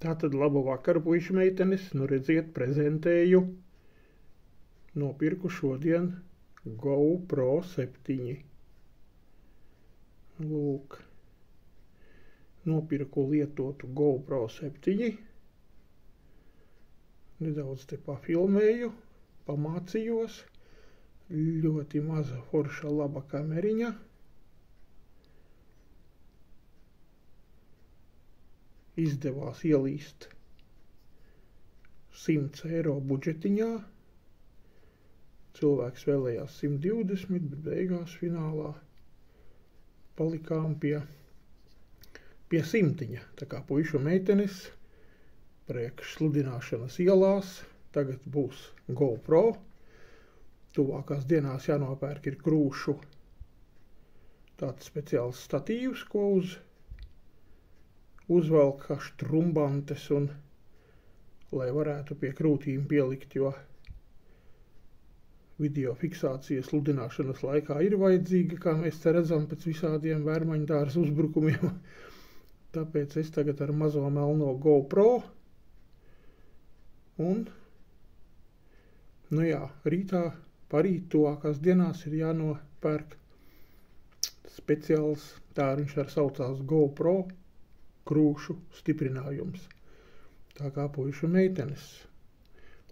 Tātad labu vakaru, puiši meitenes, nu redziet, prezentēju. Nopirku šodien GoPro 7. Lūk. Nopirku lietotu GoPro 7. Nedaudz te pafilmēju, pamācījos. Ļoti maza forša laba kameriņa. Izdevās ielīst 100 eiro budžetiņā. Cilvēks vēlējās 120, bet beigās finālā palikām pie 100. Tā kā puišu meitenes priekš sludināšanas ielās tagad būs GoPro. Tuvākās dienās jānopērk ir krūšu tāds speciāls statīvs, ko uzvelk štrumbantes un lai varētu pie krūtīm pielikt, jo video fiksācija sludināšanas laikā ir vajadzīga, kā mēs te redzam pēc visādiem vērmaņdārza uzbrukumiem. Tāpēc es tagad ar mazo melno GoPro un, parīt tuvākās dienās ir jānopērk speciāls, tā viņš ar saucās GoPro krūšu stiprinājums. Tā kā puišu meitenes.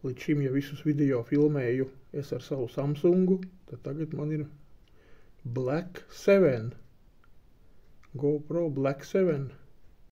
Līdz šim, ja visus video filmēju es ar savu Samsungu, tad tagad man ir Black 7. GoPro Black 7.